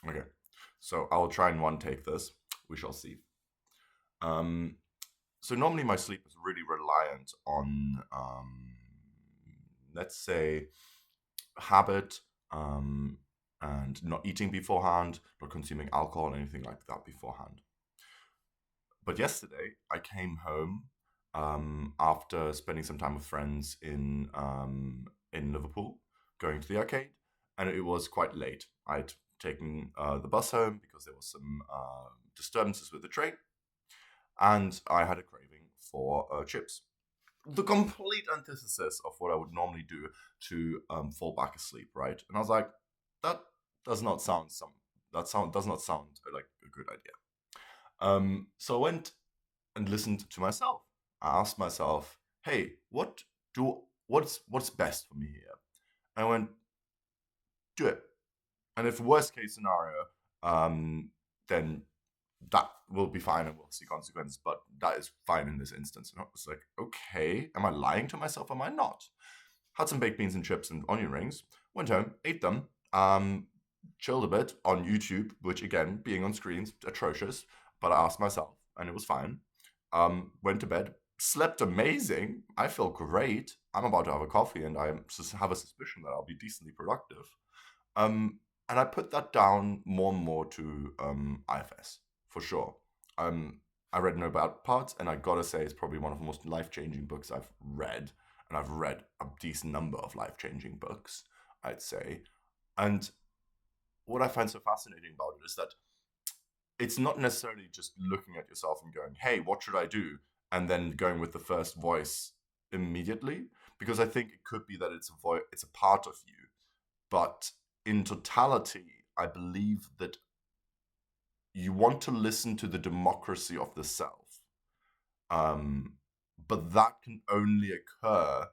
Okay. So I will try and one take this. We shall see. Um, so normally my sleep is really reliant on, let's say, habit, um, and not eating beforehand, not consuming alcohol, anything like that beforehand. But yesterday I came home after spending some time with friends in Liverpool, going to the arcade, and it was quite late. I'd taken the bus home because there was some disturbances with the train, and I had a craving for chips. The complete antithesis of what I would normally do to fall back asleep, right? And I was like, that does not sound some that sound does not sound like a good idea. So I went and listened to myself. I asked myself, "Hey, what's best for me here?" And I went, "Do it." And if worst case scenario, then that will be fine and we'll see consequences. But that is fine in this instance. And I was like, okay, am I lying to myself? Am I not? Had some baked beans and chips and onion rings. Went home, ate them. Chilled a bit on YouTube, which again, being on screens, atrocious. But I asked myself, and it was fine. Went to bed, slept amazing. I feel great. I'm about to have a coffee, and I have a suspicion that I'll be decently productive. And I put that down more and more to IFS for sure. Um, I read No Bad Parts, and I gotta say, it's probably one of the most life changing books I've read. And I've read a decent number of life changing books, I'd say. And what I find so fascinating about it is that it's not necessarily just looking at yourself and going, hey, what should I do? And then going with the first voice immediately. Because I think it could be that it's a part of you. But in totality, I believe that you want to listen to the democracy of the self. Um, but that can only occur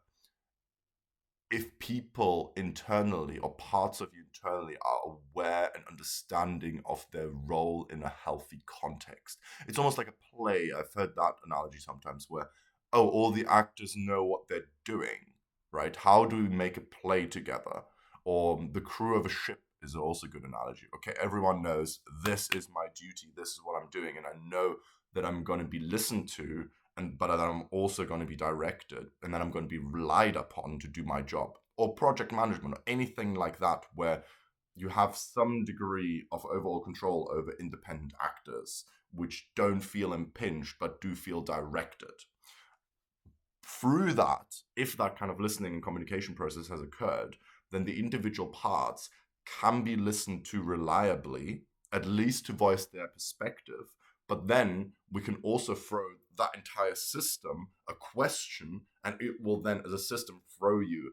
if people internally or parts of you internally are aware and understanding of their role in a healthy context. It's almost like a play. I've heard that analogy sometimes where, oh, all the actors know what they're doing, right? How do we make a play together? Or the crew of a ship is also a good analogy. Okay, everyone knows this is my duty, this is what I'm doing, and I know that I'm going to be listened to and but that I'm also going to be directed and then I'm going to be relied upon to do my job or project management or anything like that where you have some degree of overall control over independent actors which don't feel impinged but do feel directed. Through that, if that kind of listening and communication process has occurred, then the individual parts can be listened to reliably, at least to voice their perspective. But then we can also throw that entire system a question, and it will then, as a system, throw you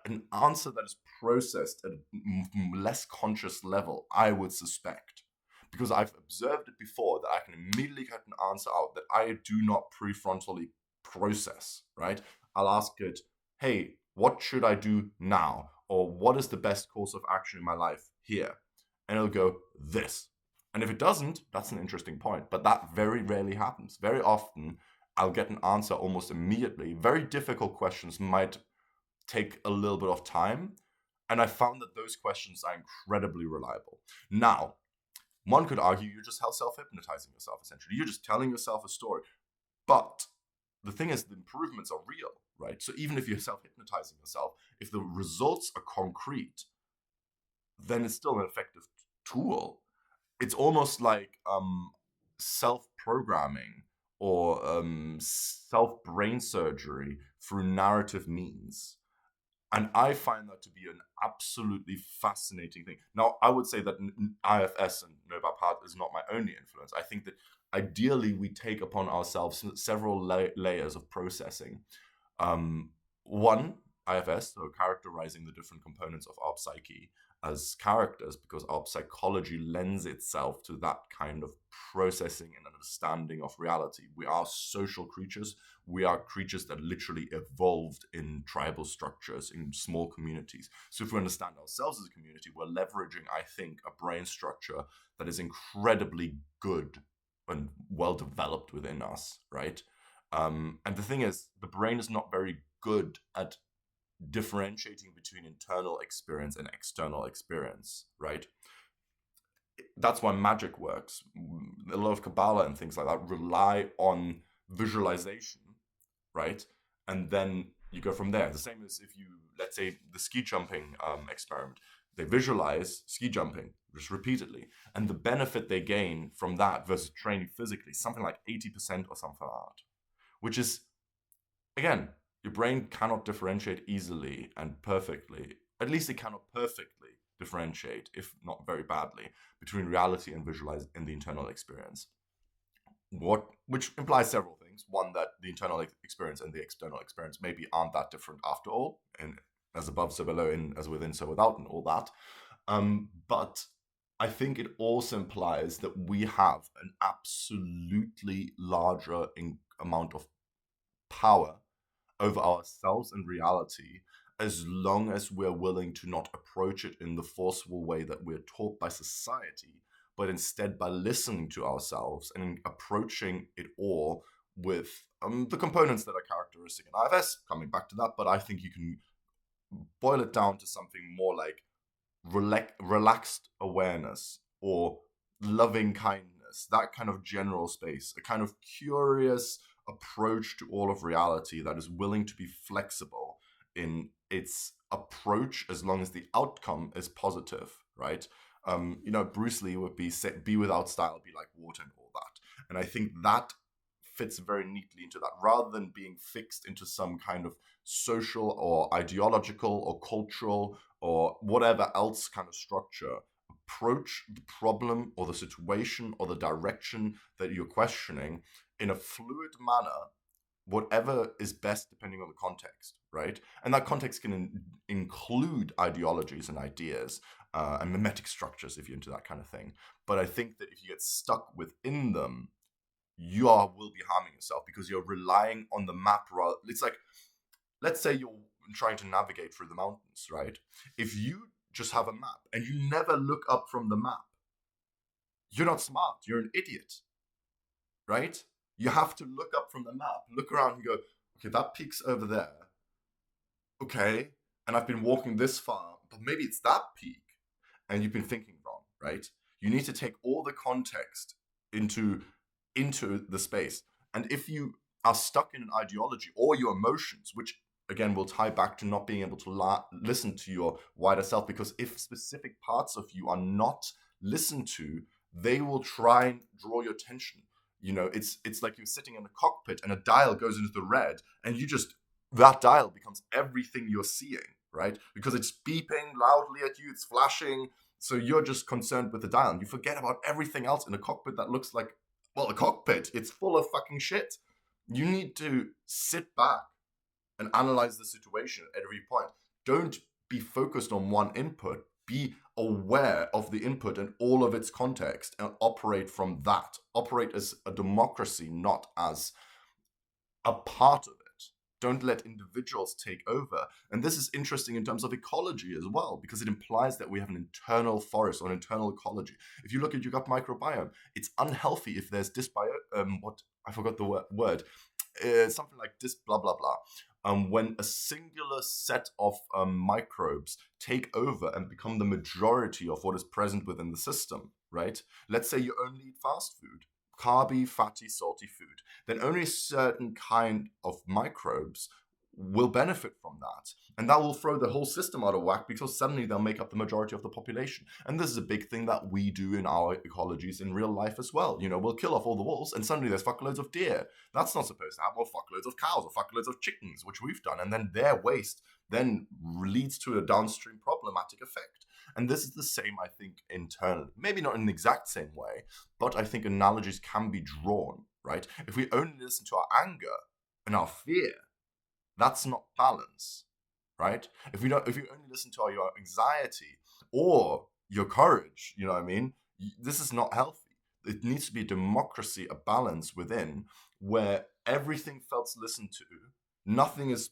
an answer that is processed at a less conscious level, I would suspect. Because I've observed it before that I can immediately get an answer out that I do not prefrontally process, right? I'll ask it, hey, what should I do now? Or what is the best course of action in my life here? And it'll go, this. And if it doesn't, that's an interesting point. But that very rarely happens. Very often, I'll get an answer almost immediately. Very difficult questions might take a little bit of time. And I found that those questions are incredibly reliable. Now, one could argue you're just self hypnotizing yourself, essentially. You're just telling yourself a story. But the thing is, the improvements are real, right? So even if you're self hypnotizing yourself, if the results are concrete, then it's still an effective tool. It's almost like self programming or self brain surgery through narrative means. And I find that to be an absolutely fascinating thing. Now, I would say that IFS and Nobel Path is not my only influence. I think that ideally we take upon ourselves several layers of processing. Um, One, IFS, so characterizing the different components of our psyche as characters, because our psychology lends itself to that kind of processing and understanding of reality. We are social creatures. We are creatures that literally evolved in tribal structures, in small communities. So if we understand ourselves as a community, we're leveraging, I think, a brain structure that is incredibly good and well developed within us, right? And the thing is, the brain is not very good at differentiating between internal experience and external experience, right? That's why magic works. A lot of Kabbalah and things like that rely on visualization, right? And then you go from there. The same as if you, let's say, the ski jumping experiment, they visualize ski jumping just repeatedly, and the benefit they gain from that versus training physically, something like 80% or something like that, which is, again, your brain cannot differentiate easily and perfectly. At least it cannot perfectly differentiate, if not very badly, between reality and visualize in the internal experience. Which implies several things. One, that the internal experience and the external experience maybe aren't that different after all, and as above so below, in as within so without, and all that. But I think it also implies that we have an absolutely larger amount of power over ourselves and reality, as long as we're willing to not approach it in the forceful way that we're taught by society, but instead by listening to ourselves and approaching it all with the components that are characteristic in IFS, coming back to that. But I think you can boil it down to something more like relaxed awareness or loving kindness, that kind of general space, a kind of curious approach to all of reality that is willing to be flexible in its approach as long as the outcome is positive, right? Bruce Lee would be without style, be like water and all that. And I think that fits very neatly into that, rather than being fixed into some kind of social or ideological or cultural or whatever else kind of structure. Approach the problem or the situation or the direction that you're questioning in a fluid manner, whatever is best depending on the context, right? And that context can include ideologies and ideas and mimetic structures if you're into that kind of thing. But I think that if you get stuck within them, will be harming yourself, because you're relying on the map. It's like, let's say you're trying to navigate through the mountains, right? If you just have a map and you never look up from the map, you're not smart, you're an idiot, right? You have to look up from the map, look around and go, okay, that peak's over there. Okay, and I've been walking this far, but maybe it's that peak. And you've been thinking wrong, right? You need to take all the context into the space. And if you are stuck in an ideology or your emotions, which again will tie back to not being able to listen to your wider self, because if specific parts of you are not listened to, they will try and draw your attention. It's like you're sitting in a cockpit and a dial goes into the red, and that dial becomes everything you're seeing, right? Because it's beeping loudly at you, it's flashing. So you're just concerned with the dial, and you forget about everything else in a cockpit that looks like, well, a cockpit. It's full of fucking shit. You need to sit back and analyze the situation at every point. Don't be focused on one input. Be aware of the input and all of its context, and operate from that. Operate as a democracy, not as a part of it. Don't let individuals take over. And this is interesting in terms of ecology as well, because it implies that we have an internal forest or an internal ecology. If you look at your gut microbiome, it's unhealthy if there's what I forgot the word, something like blah blah blah. When a singular set of microbes take over and become the majority of what is present within the system, right? Let's say you only eat fast food, carby, fatty, salty food, then only a certain kind of microbes will benefit from that. And that will throw the whole system out of whack, because suddenly they'll make up the majority of the population. And this is a big thing that we do in our ecologies in real life as well. We'll kill off all the wolves and suddenly there's fuckloads of deer. That's not supposed to happen. Or fuckloads of cows or fuckloads of chickens, which we've done. And then their waste then leads to a downstream problematic effect. And this is the same, I think, internally. Maybe not in the exact same way, but I think analogies can be drawn, right? If we only listen to our anger and our fear, that's not balance, right? If you only listen to your anxiety or your courage, you know what I mean? This is not healthy. It needs to be a democracy, a balance within, where everything felt listened to, nothing is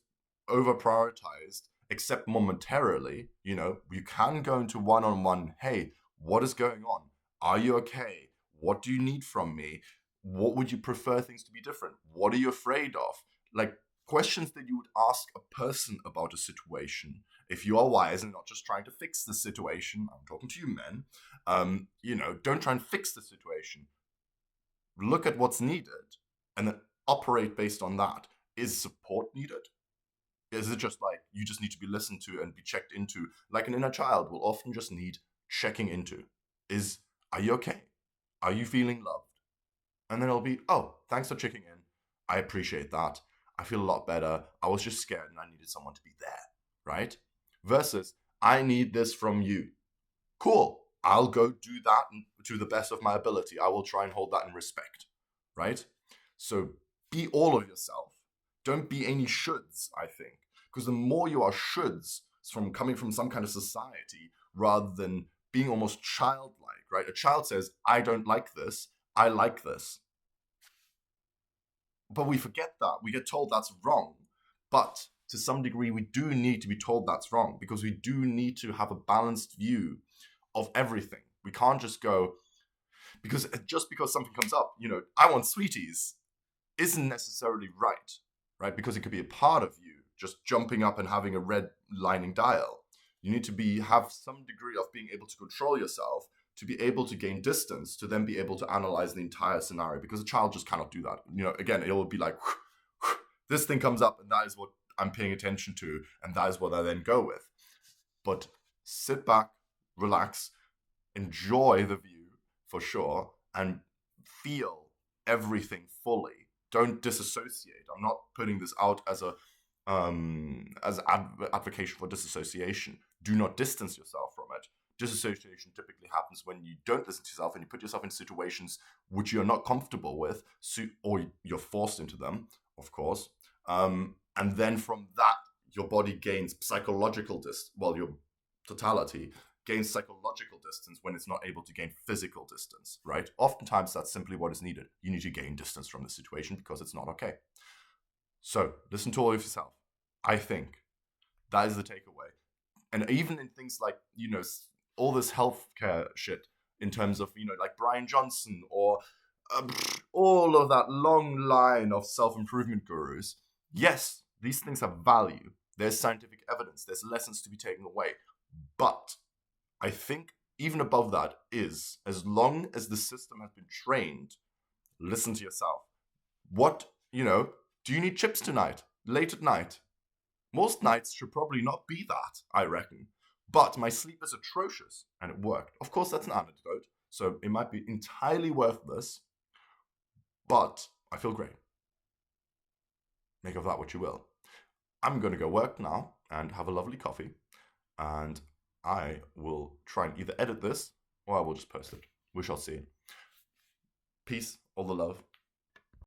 over prioritized, except momentarily. You can go into one-on-one, hey, what is going on? Are you okay? What do you need from me? What would you prefer things to be different? What are you afraid of? Like, questions that you would ask a person about a situation if you are wise and not just trying to fix the situation. I'm talking to you men. Don't try and fix the situation. Look at what's needed and then operate based on that. Is support needed? Is it just like you just need to be listened to and be checked into? Like an inner child will often just need checking into. Are you okay? Are you feeling loved? And then it'll be, oh, thanks for checking in. I appreciate that. I feel a lot better. I was just scared and I needed someone to be there, right? Versus, I need this from you. Cool. I'll go do that to the best of my ability. I will try and hold that in respect, right? So be all of yourself. Don't be any shoulds, I think. Because the more you are shoulds from coming from some kind of society rather than being almost childlike, right? A child says, I don't like this. I like this. But we forget that. We get told that's wrong. But to some degree, we do need to be told that's wrong because we do need to have a balanced view of everything. We can't just go, because just because something comes up, I want sweeties, isn't necessarily right? Because it could be a part of you just jumping up and having a red lining dial. You need to have some degree of being able to control yourself, to be able to gain distance, to then be able to analyze the entire scenario, because a child just cannot do that. Again, it will be like, this thing comes up and that is what I'm paying attention to, and that is what I then go with. But sit back, relax, enjoy the view for sure, and feel everything fully. Don't disassociate. I'm not putting this out as advocation for disassociation. Do not distance yourself from it. Disassociation typically happens when you don't listen to yourself and you put yourself in situations which you're not comfortable with, or you're forced into them, of course. And then from that, your body gains your totality gains psychological distance when it's not able to gain physical distance, right? Oftentimes, that's simply what is needed. You need to gain distance from the situation because it's not okay. So, listen to all of yourself. I think that is the takeaway. And even in things like, all this healthcare shit in terms of, like Brian Johnson or all of that long line of self-improvement gurus, yes, these things have value. There's scientific evidence. There's lessons to be taken away. But I think even above that is, as long as the system has been trained, listen to yourself. What, do you need chips tonight? Late at night? Most nights should probably not be that, I reckon. But my sleep is atrocious, and it worked. Of course, that's an anecdote, so it might be entirely worthless, but I feel great. Make of that what you will. I'm going to go work now and have a lovely coffee, and I will try and either edit this or I will just post it. We shall see. Peace, all the love.